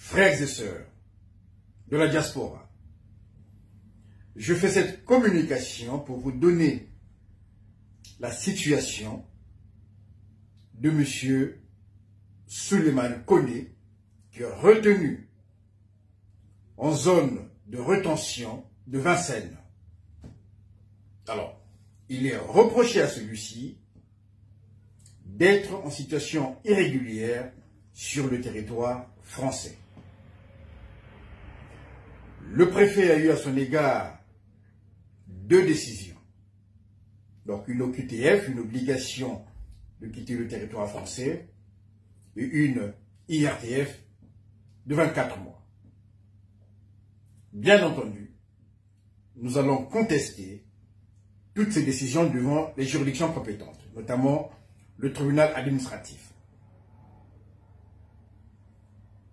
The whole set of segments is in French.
frères et sœurs de la diaspora, je fais cette communication pour vous donner la situation de M. Souleymane Koné, qui est retenu en zone de rétention de Vincennes. Alors, il est reproché à celui-ci d'être en situation irrégulière sur le territoire français. Le préfet a eu à son égard 2 décisions. Donc une OQTF, une obligation de quitter le territoire français, et une IRTF de 24 mois. Bien entendu, nous allons contester toutes ces décisions devant les juridictions compétentes, notamment le tribunal administratif.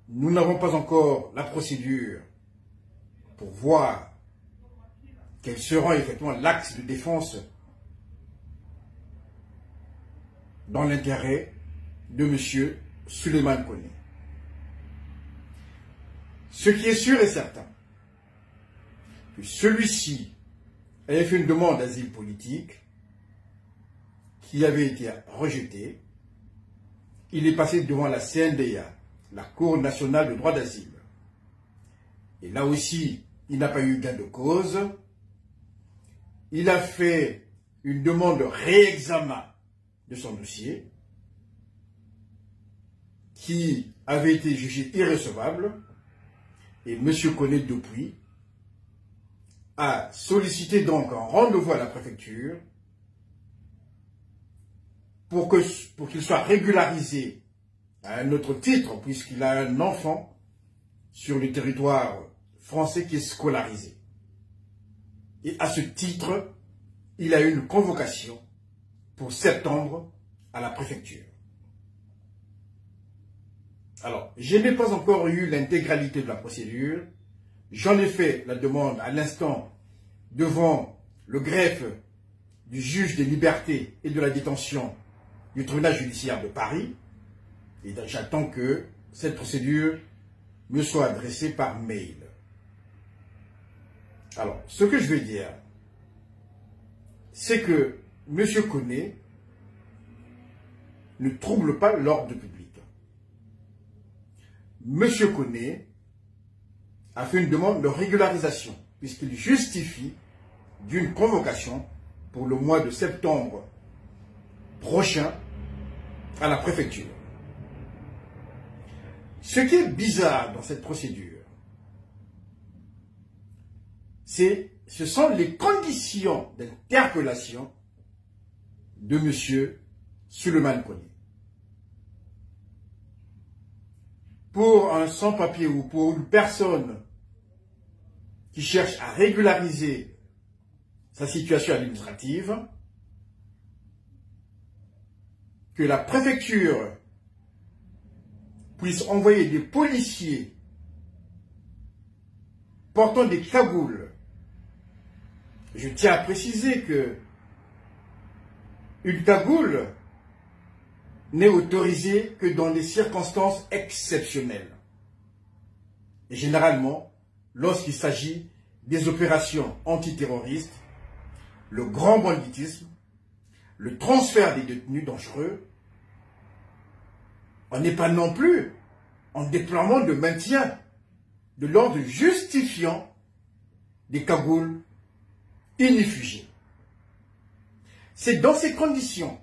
Nous n'avons pas encore la procédure pour voir quel sera effectivement l'axe de défense dans l'intérêt de M. Souleymane Koné. Ce qui est sûr et certain, que celui-ci avait fait une demande d'asile politique qui avait été rejetée. Il est passé devant la CNDA, la Cour nationale de droit d'asile. Et là aussi, il n'a pas eu gain de cause. Il a fait une demande de réexamen de son dossier qui avait été jugé irrecevable. Et M. Koné depuis a sollicité donc un rendez-vous à la préfecture pour qu'il soit régularisé à un autre titre, puisqu'il a un enfant sur le territoire français qui est scolarisé. Et à ce titre, il a eu une convocation pour septembre à la préfecture. Alors, je n'ai pas encore eu l'intégralité de la procédure. J'en ai fait la demande à l'instant devant le greffe du juge des libertés et de la détention du tribunal judiciaire de Paris. Et j'attends que cette procédure me soit adressée par mail. Alors, ce que je vais dire, c'est que M. Koné ne trouble pas l'ordre public. M. Koné a fait une demande de régularisation, puisqu'il justifie d'une convocation pour le mois de septembre prochain à la préfecture. Ce qui est bizarre dans cette procédure, ce sont les conditions d'interpellation de M. Souleymane Koné. Pour un sans-papier ou pour une personne qui cherche à régulariser sa situation administrative, que la préfecture puisse envoyer des policiers portant des cagoules. Je tiens à préciser que une cagoule n'est autorisée que dans des circonstances exceptionnelles. Et généralement, lorsqu'il s'agit des opérations antiterroristes, le grand banditisme, le transfert des détenus dangereux, on n'est pas non plus en déploiement de maintien de l'ordre justifiant des cagoules inifugées. C'est dans ces conditions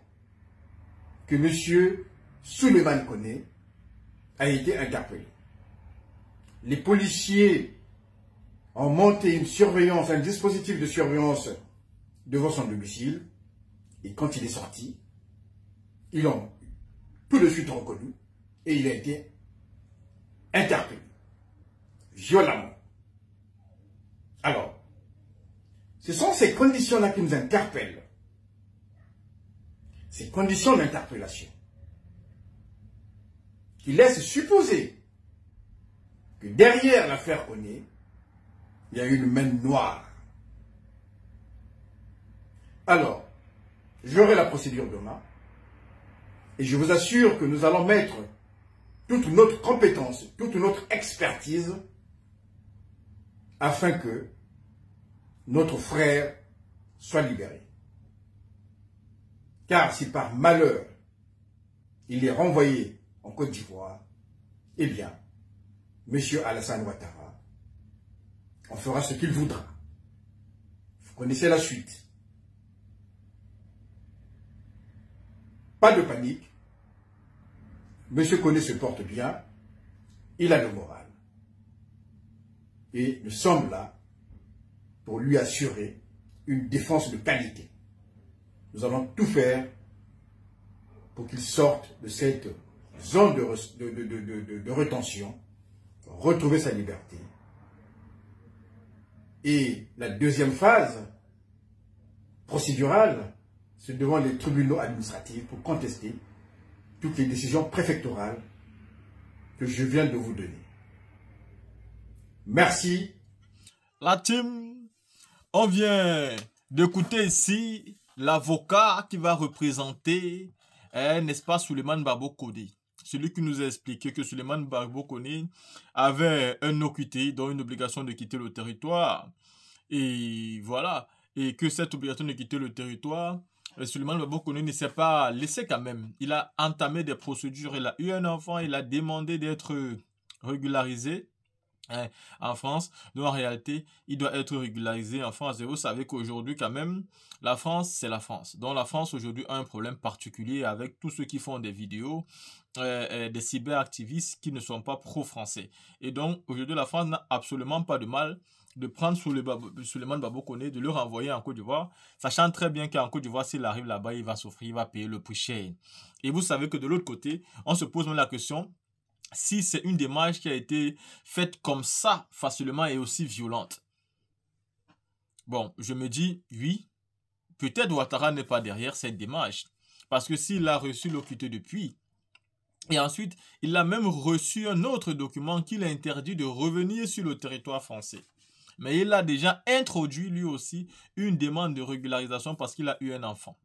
que M. Souleymane Koné a été interpellé. Les policiers ont monté une surveillance, un dispositif de surveillance devant son domicile, et quand il est sorti, ils l'ont tout de suite reconnu et il a été interpellé violemment. Alors, ce sont ces conditions-là qui nous interpellent. Ces conditions d'interpellation qui laissent supposer que derrière l'affaire Koné, il y a une main noire. Alors, j'aurai la procédure demain et je vous assure que nous allons mettre toute notre compétence, toute notre expertise, afin que notre frère soit libéré. Car si par malheur, il est renvoyé en Côte d'Ivoire, eh bien, M. Alassane Ouattara, on fera ce qu'il voudra. Vous connaissez la suite. Pas de panique. Monsieur Koné se porte bien. Il a le moral. Et nous sommes là pour lui assurer une défense de qualité. Nous allons tout faire pour qu'il sorte de cette zone de rétention, retrouver sa liberté. Et la deuxième phase procédurale, c'est devant les tribunaux administratifs pour contester toutes les décisions préfectorales que je viens de vous donner. Merci. La team, on vient d'écouter ici l'avocat qui va représenter, n'est-ce pas, Souleymane Babo Koné. Celui qui nous a expliqué que Souleymane Babo Koné avait un OQT, donc une obligation de quitter le territoire. Et voilà. Et que cette obligation de quitter le territoire, Souleymane Babo Koné ne s'est pas laissé quand même. Il a entamé des procédures, il a eu un enfant, il a demandé d'être régularisé en France. Donc en réalité, il doit être régularisé en France. Et vous savez qu'aujourd'hui quand même, la France, c'est la France. Donc la France aujourd'hui a un problème particulier avec tous ceux qui font des vidéos, des cyberactivistes qui ne sont pas pro-français. Et donc aujourd'hui, la France n'a absolument pas de mal de prendre Souleymane Babo Koné, de le renvoyer en Côte d'Ivoire, sachant très bien qu'en Côte d'Ivoire, s'il arrive là-bas, il va souffrir, il va payer le prix cher. Et vous savez que de l'autre côté, on se pose même la question, si c'est une démarche qui a été faite comme ça, facilement et aussi violente. Bon, je me dis, oui, peut-être Ouattara n'est pas derrière cette démarche. Parce que s'il a reçu l'OQT depuis, et ensuite, il a même reçu un autre document qui l'interdit de revenir sur le territoire français. Mais il a déjà introduit lui aussi une demande de régularisation parce qu'il a eu un enfant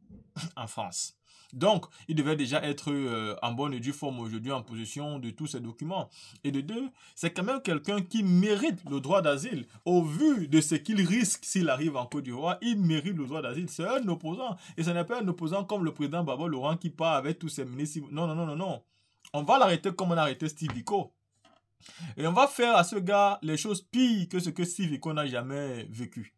en France. Donc, il devait déjà être en bonne et due forme aujourd'hui en possession de tous ces documents. Et de deux, c'est quand même quelqu'un qui mérite le droit d'asile. Au vu de ce qu'il risque s'il arrive en Côte d'Ivoire, il mérite le droit d'asile. C'est un opposant. Et ce n'est pas un opposant comme le président Baba Laurent qui part avec tous ses ministres. Non, non, non, non, non. On va l'arrêter comme on a arrêté Steve Biko. Et on va faire à ce gars les choses pires que ce que Steve Biko n'a jamais vécu.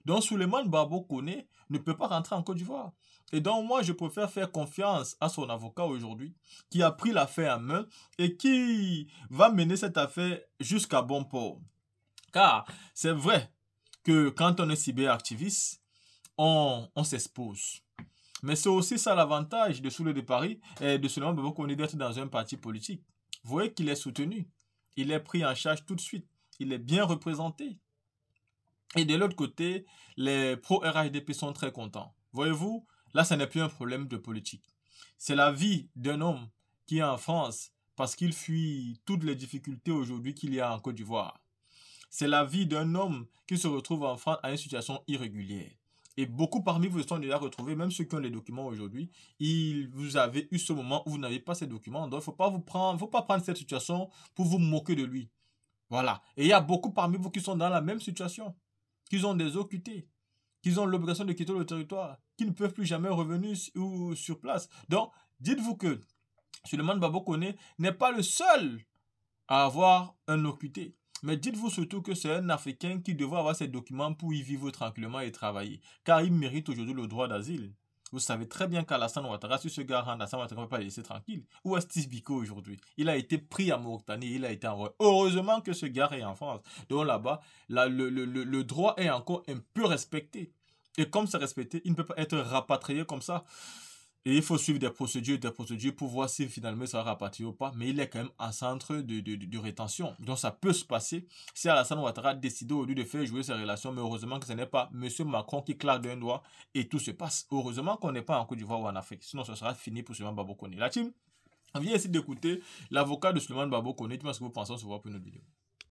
Donc, Souleymane Babo Koné ne peut pas rentrer en Côte d'Ivoire. Et donc, moi, je préfère faire confiance à son avocat aujourd'hui, qui a pris l'affaire en main et qui va mener cette affaire jusqu'à bon port. Car c'est vrai que quand on est cyberactiviste, on s'expose. Mais c'est aussi ça l'avantage de Soulé de Paris et de Souleymane Babo Koné d'être dans un parti politique. Vous voyez qu'il est soutenu. Il est pris en charge tout de suite. Il est bien représenté. Et de l'autre côté, les pro-RHDP sont très contents. Voyez-vous, là, ce n'est plus un problème de politique. C'est la vie d'un homme qui est en France parce qu'il fuit toutes les difficultés aujourd'hui qu'il y a en Côte d'Ivoire. C'est la vie d'un homme qui se retrouve en France à une situation irrégulière. Et beaucoup parmi vous se sont déjà retrouvés, même ceux qui ont les documents aujourd'hui, vous avez eu ce moment où vous n'avez pas ces documents. Donc, il ne faut pas prendre cette situation pour vous moquer de lui. Voilà. Et il y a beaucoup parmi vous qui sont dans la même situation, qui ont des OQT, qui ont l'obligation de quitter le territoire, qui ne peuvent plus jamais revenir sur place. Donc, dites-vous que Souleymane Babo Koné n'est pas le seul à avoir un OQT. Mais dites-vous surtout que c'est un Africain qui devrait avoir ces documents pour y vivre tranquillement et travailler. Car il mérite aujourd'hui le droit d'asile. Vous savez très bien qu'Alassane Ouattara, si ce gars rentre, Alassane Ouattara ne peut pas le laisser tranquille. Où est Steve Biko aujourd'hui? Il a été pris à Mauritanie, il a été envoyé. Heureusement que ce gars est en France. Donc là-bas, le droit est encore un peu respecté. Et comme c'est respecté, il ne peut pas être rapatrié comme ça. Et il faut suivre des procédures pour voir si finalement il sera rapatrié ou pas. Mais il est quand même en centre de rétention. Donc ça peut se passer si Alassane Ouattara décide au lieu de faire jouer ses relations. Mais heureusement que ce n'est pas M. Macron qui claque d'un doigt et tout se passe. Heureusement qu'on n'est pas en Côte d'Ivoire ou en Afrique. Sinon ce sera fini pour Souleymane Babo Koné. La team, on vient ici d'écouter l'avocat de Souleymane Babo Koné. Dites-moi ce que vous pensez, on se voit pour une autre vidéo.